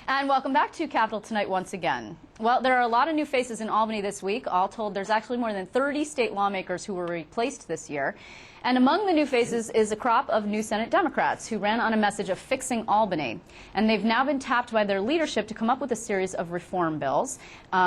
And welcome back to Capitol Tonight once again. Well, there are a lot of new faces in Albany this week. All told, there's actually more than 30 state lawmakers who were replaced this year. And among the new faces is a crop of new Senate Democrats who ran on a message of fixing Albany. And they've now been tapped by their leadership to come up with a series of reform bills.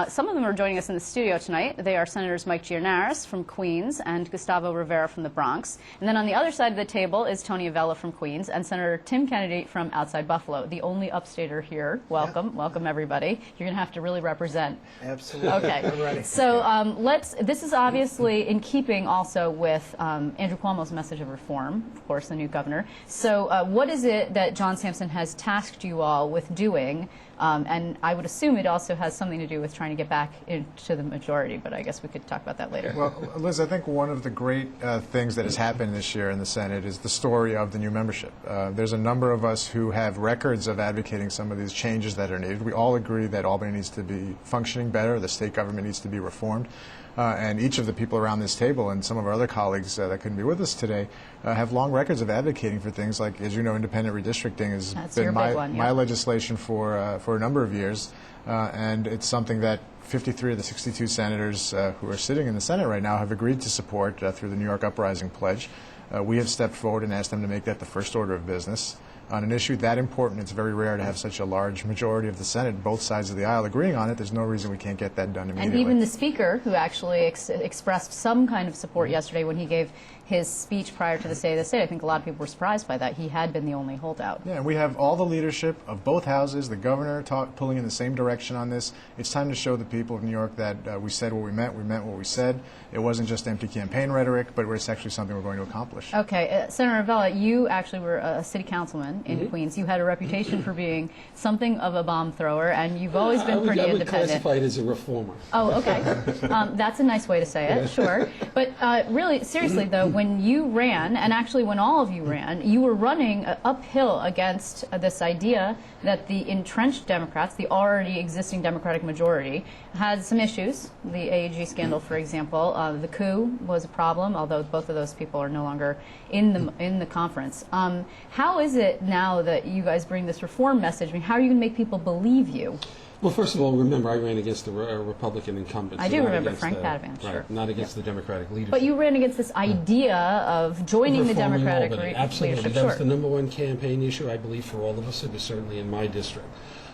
Some of them are joining us in the studio tonight. They are Senators Mike Gianaris from Queens and Gustavo Rivera from the Bronx. And then on the other side of the table is Tony Avella from Queens and Senator Tim Kennedy from outside Buffalo, the only upstater here. Welcome. Welcome, everybody. You're going to have to really represent. Absolutely. Okay. I'm ready. So this is obviously in keeping also with Andrew Cuomo's message of reform, of course, the new governor. So what is it that John Sampson has tasked you all with doing? And I would assume it also has something to do with trying to get back into the majority, but I guess we could talk about that later. Well, Liz, I think one of the great things that has happened this year in the Senate is the story of the new membership. There's a number of us who have records of advocating some of these changes that are needed. We all agree that Albany needs to be functioning better, the state government needs to be reformed. And each of the people around this table and some of our other colleagues that couldn't be with us today have long records of advocating for things like, as you know, independent redistricting has been my legislation for a number of years. And it's something that 53 of the 62 senators who are sitting in the Senate right now have agreed to support through the New York Uprising Pledge. We have stepped forward and asked them to make that the first order of business. On an issue that important, it's very rare to have such a large majority of the Senate, both sides of the aisle, agreeing on it. There's no reason we can't get that done immediately. And even the Speaker, who actually expressed some kind of support yesterday when he gave his speech prior to the State of the State, I think a lot of people were surprised by that. He had been the only holdout. Yeah, and we have all the leadership of both houses, the governor pulling in the same direction on this. It's time to show the people of New York that we said what we meant what we said. It wasn't just empty campaign rhetoric, but it's actually something we're going to accomplish. Okay, Senator Avella, you actually were a city councilman in Queens. You had a reputation for being something of a bomb thrower, and you've always been pretty independent. I would classify it as a reformer. Oh, okay. That's a nice way to say it, sure. But really, seriously, though, when you ran, and actually when all of you ran, you were running uphill against this idea that the entrenched Democrats, the already existing Democratic majority, had some issues. The AAG scandal, for example. The coup was a problem, although both of those people are no longer in the conference. How is it now that you guys bring this reform message? I mean, how are you going to make people believe you? Well, first of all, remember, I ran against the Republican incumbent. I do remember Frank Padovan, sure. Right, not against the Democratic leadership. But you ran against this idea of joining the Democratic Absolutely. leadership. That was the #1 campaign issue, I believe, for all of us. It was certainly in my district.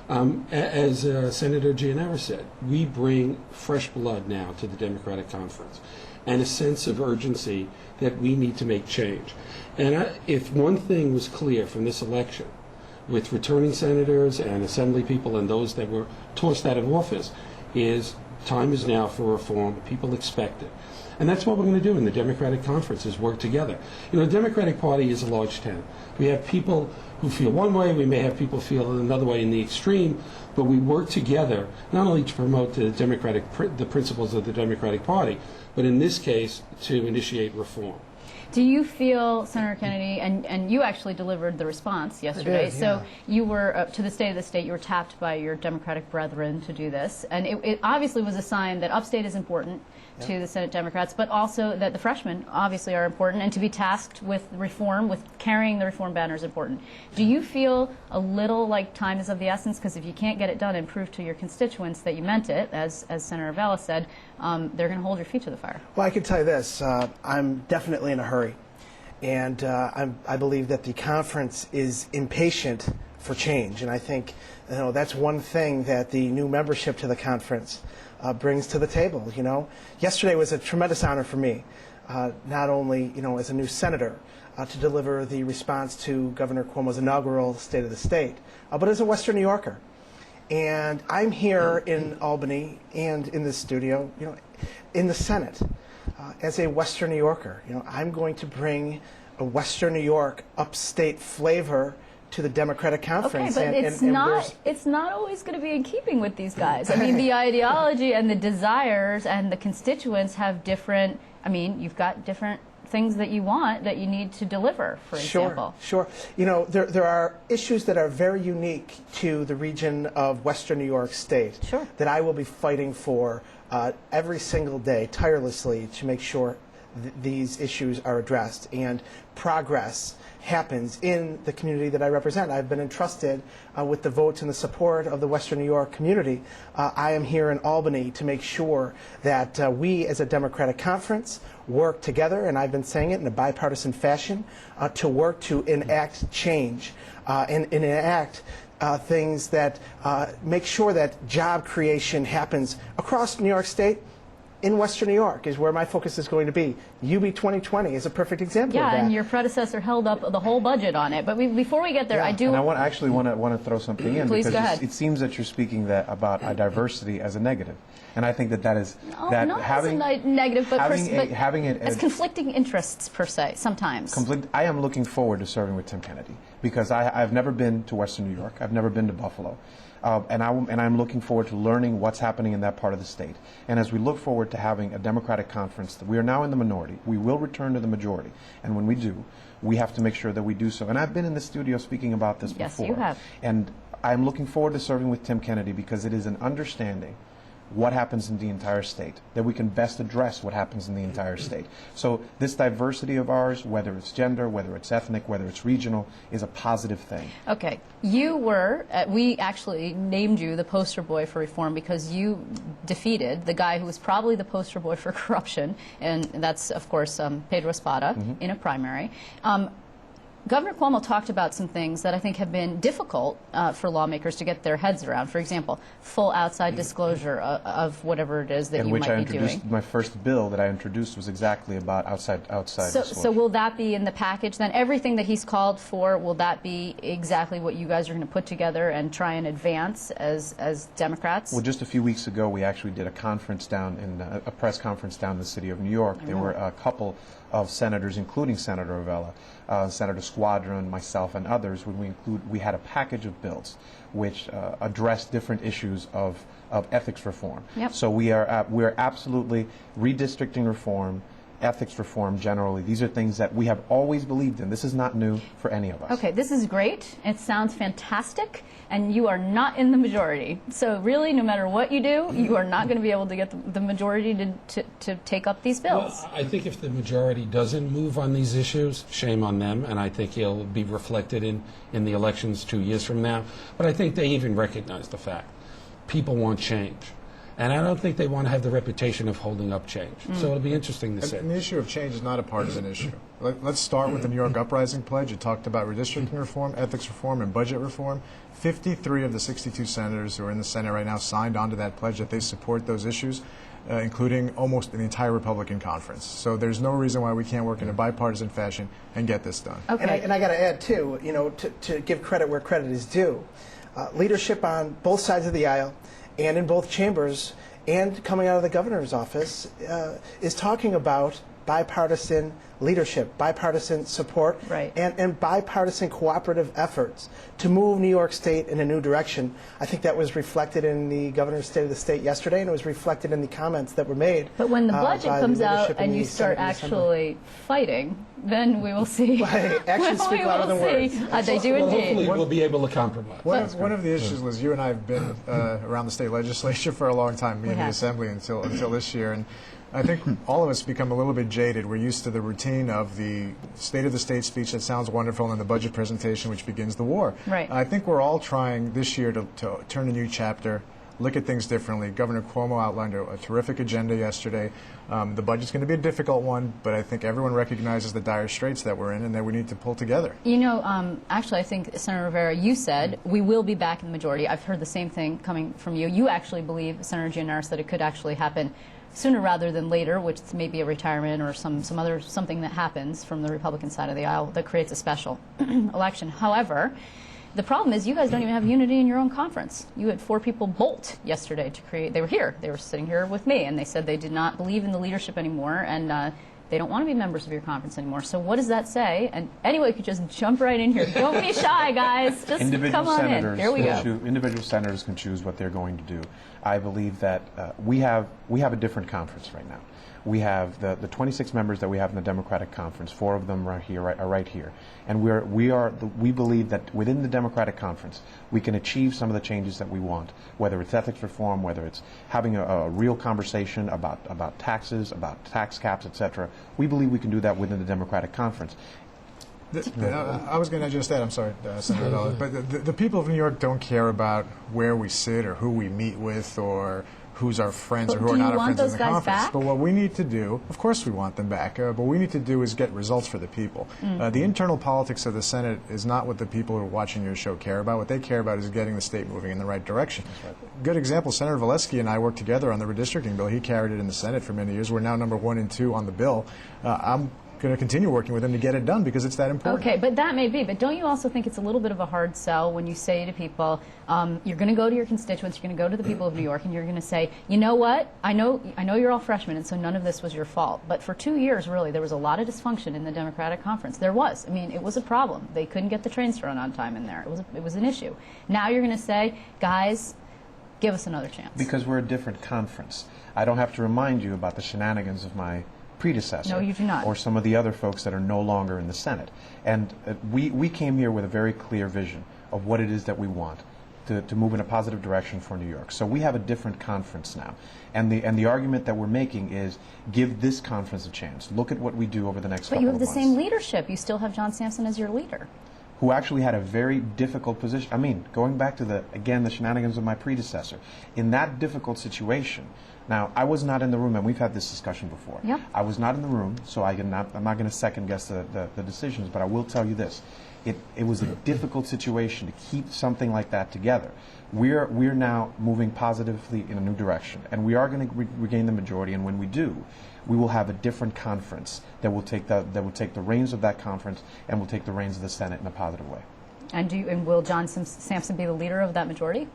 As Senator Gianaris said, we bring fresh blood now to the Democratic Conference and a sense of urgency that we need to make change. And if one thing was clear from this election, with returning senators and assembly people and those that were tossed out of office, is time is now for reform. People expect it. And that's what we're going to do in the Democratic Conference, is work together. You know, the Democratic Party is a large tent. We have people who feel one way, we may have people feel another way in the extreme, but we work together not only to promote the principles of the Democratic Party, but in this case, to initiate reform. Do you feel, Senator Kennedy, and you actually delivered the response yesterday, so you were, to the State of the State, you were tapped by your Democratic brethren to do this, and it obviously was a sign that upstate is important to the Senate Democrats, but also that the freshmen obviously are important, and to be tasked with reform, with carrying the reform banner is important. Do you feel a little like time is of the essence? Because if you can't get it done and prove to your constituents that you meant it, as Senator Avella said, they're going to hold your feet to the fire. Well, I can tell you this. I'm definitely in a hurry. And I believe that the conference is impatient for change. And I think that's one thing that the new membership to the conference brings to the table. Yesterday was a tremendous honor for me, not only as a new senator, to deliver the response to Governor Cuomo's inaugural State of the State, but as a Western New Yorker. And I'm here in Albany and in this studio, in the Senate, as a Western New Yorker. I'm going to bring a Western New York upstate flavor to the Democratic Conference. Okay, but it's not always going to be in keeping with these guys. I mean, the ideology and the desires and the constituents have different, you've got different things that you want that you need to deliver, for example. Sure. There are issues that are very unique to the region of Western New York State that I will be fighting for every single day, tirelessly, to make sure these issues are addressed and progress happens in the community that I represent. I've been entrusted with the votes and the support of the Western New York community. I am here in Albany to make sure that we as a Democratic conference work together, and I've been saying it in a bipartisan fashion, to work to enact change and enact things that make sure that job creation happens across New York State. In Western New York is where my focus is going to be. UB 2020 is a perfect example of that. Yeah, and your predecessor held up the whole budget on it. But before we get there, I do... And I actually want to throw something in. Please, because go ahead. It seems that you're speaking about diversity as a negative. And I think that is... No, that not having, as a negative, but, having it as conflicting interests, per se, sometimes. I am looking forward to serving with Tim Kennedy because I've never been to Western New York. I've never been to Buffalo. And I'm looking forward to learning what's happening in that part of the state. And as we look forward to having a Democratic conference, we are now in the minority. We will return to the majority. And when we do, we have to make sure that we do so. And I've been in the studio speaking about this before. Yes, you have. And I'm looking forward to serving with Tim Kennedy because it is an understanding what happens in the entire state, that we can best address what happens in the entire state. So this diversity of ours, whether it's gender, whether it's ethnic, whether it's regional, is a positive thing. Okay. You were, we actually named you the poster boy for reform because you defeated the guy who was probably the poster boy for corruption, and that's, of course, Pedro Espada in a primary. Governor Cuomo talked about some things that I think have been difficult for lawmakers to get their heads around. For example, full outside disclosure of whatever it is that you might be doing. My first bill that I introduced was exactly about outside disclosure. So will that be in the package then? Everything that he's called for, will that be exactly what you guys are going to put together and try and advance as Democrats? Well, just a few weeks ago, we actually did a conference down in a press conference down in the city of New York. There were a couple of senators, including Senator Avella, Senator Squadron, myself, and others. When we had a package of bills which addressed different issues of ethics reform. Yep. So we are absolutely redistricting reform, ethics reform generally. These are things that we have always believed in. This is not new for any of us. Okay, this is great. It sounds fantastic, and you are not in the majority. So really, no matter what you do, you are not going to be able to get the majority to take up these bills. Well, I think if the majority doesn't move on these issues, shame on them, and I think it'll be reflected in the elections 2 years from now. But I think they even recognize the fact people want change. And I don't think they want to have the reputation of holding up change. So it'll be interesting to see. And the issue of change is not a partisan issue. Let's start with the New York Uprising Pledge. It talked about redistricting reform, ethics reform, and budget reform. 53 of the 62 senators who are in the Senate right now signed onto that pledge that they support those issues, including almost the entire Republican conference. So there's no reason why we can't work in a bipartisan fashion and get this done. Okay. And I got to add, too, to give credit where credit is due, leadership on both sides of the aisle and in both chambers and coming out of the governor's office is talking about bipartisan leadership, bipartisan support, Right. and bipartisan cooperative efforts to move New York State in a new direction. I think that was reflected in the governor's State of the State yesterday, and it was reflected in the comments that were made. But when the budget by comes out leadership in and the you start Senate and Assembly. actually fighting, then we will see. Right. Actions speak We louder will than see. words. They do Well, indeed. hopefully we'll be able to compromise. One of the issues, Liz, you and I have been around the state legislature for a long time, me and the have. Assembly until this year, and I think all of us become a little bit jaded. We're used to the routine of the State of the State speech that sounds wonderful and then the budget presentation which begins the war. Right. I think we're all trying this year to turn a new chapter, look at things differently. Governor Cuomo outlined a terrific agenda yesterday. The budget's going to be a difficult one, but I think everyone recognizes the dire straits that we're in and that we need to pull together. You know, actually, I think, Senator Rivera, you said we will be back in the majority. I've heard the same thing coming from you. You actually believe, Senator Gianaris, that it could actually happen sooner rather than later, which may be a retirement or something that happens from the Republican side of the aisle that creates a special election. However, the problem is you guys don't even have unity in your own conference. You had 4 people bolt yesterday to create. They were here. They were sitting here with me, and they said they did not believe in the leadership anymore, and they don't want to be members of your conference anymore. So what does that say? And anyway, you could just jump right in here. Don't be shy, guys. Just come on in. Here we go. Individual senators can choose what they're going to do. I believe that we have a different conference right now. We have the 26 members that we have in the Democratic Conference. 4 of them are right here, and we believe that within the Democratic Conference we can achieve some of the changes that we want. Whether it's ethics reform, whether it's having a real conversation about taxes, about tax caps, etc. We believe we can do that within the Democratic Conference. I was going to just add, I'm sorry, Senator Vella, but the people of New York don't care about where we sit or who we meet with or who's our friends But or who do are you not our want friends in those the guys conference. back? But what we need to do, of course we want them back, but what we need to do is get results for the people. The internal politics of the Senate is not what the people who are watching your show care about. What they care about is getting the state moving in the right direction. Good example, Senator Valesky and I worked together on the redistricting bill. He carried it in the Senate for many years. We're now number 1 and 2 on the bill. I'm going to continue working with him to get it done because it's that important. Okay, but that may be. But don't you also think it's a little bit of a hard sell when you say to people, you're going to go to your constituents, you're going to go to the people of New York, and you're going to say, you know what? I know you're all freshmen, and so none of this was your fault. But for 2 years, really, there was a lot of dysfunction in the Democratic Conference. There was. I mean, it was a problem. They couldn't get the trains to run on time in there. It was an issue. Now you're going to say, guys, give us another chance. Because we're a different conference. I don't have to remind you about the shenanigans of my predecessor. No, you do not. Or some of the other folks that are no longer in the Senate. And we came here with a very clear vision of what it is that we want to move in a positive direction for New York. So we have a different conference now. And the argument that we're making is give this conference a chance. Look at what we do over the next But couple you of have the months. same leadership. You still have John Sampson as your leader. Who actually had a very difficult position. I mean, going back to the shenanigans of my predecessor. In that difficult situation, now, I was not in the room, and we've had this discussion before. Yep. I was not in the room, so I'm not going to second-guess the decisions, but I will tell you this. It was a difficult situation to keep something like that together. We're now moving positively in a new direction, and we are going to regain the majority, and when we do, we will have a different conference that will take the reins of that conference and will take the reins of the Senate in a positive way. And will John Sampson be the leader of that majority?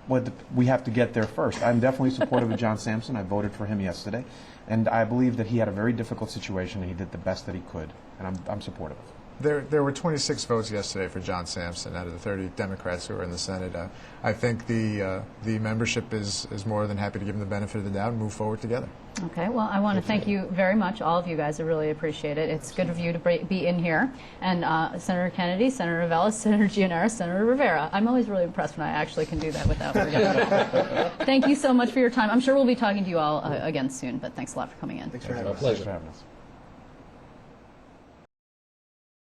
Well, we have to get there first. I'm definitely supportive of John Sampson. I voted for him yesterday, and I believe that he had a very difficult situation, and he did the best that he could, and I'm supportive. There were 26 votes yesterday for John Sampson out of the 30 Democrats who are in the Senate. I think the membership is more than happy to give him the benefit of the doubt and move forward together. Okay, well, I want to thank you very much, all of you guys. I really appreciate it. It's good of you to be in here. And Senator Kennedy, Senator Vella, Senator Gianaris, Senator Rivera. I'm always really impressed when I actually can do that without forgetting. Thank you so much for your time. I'm sure we'll be talking to you all again soon, but thanks a lot for coming in. Thanks for having us. Pleasure. Thanks for having us.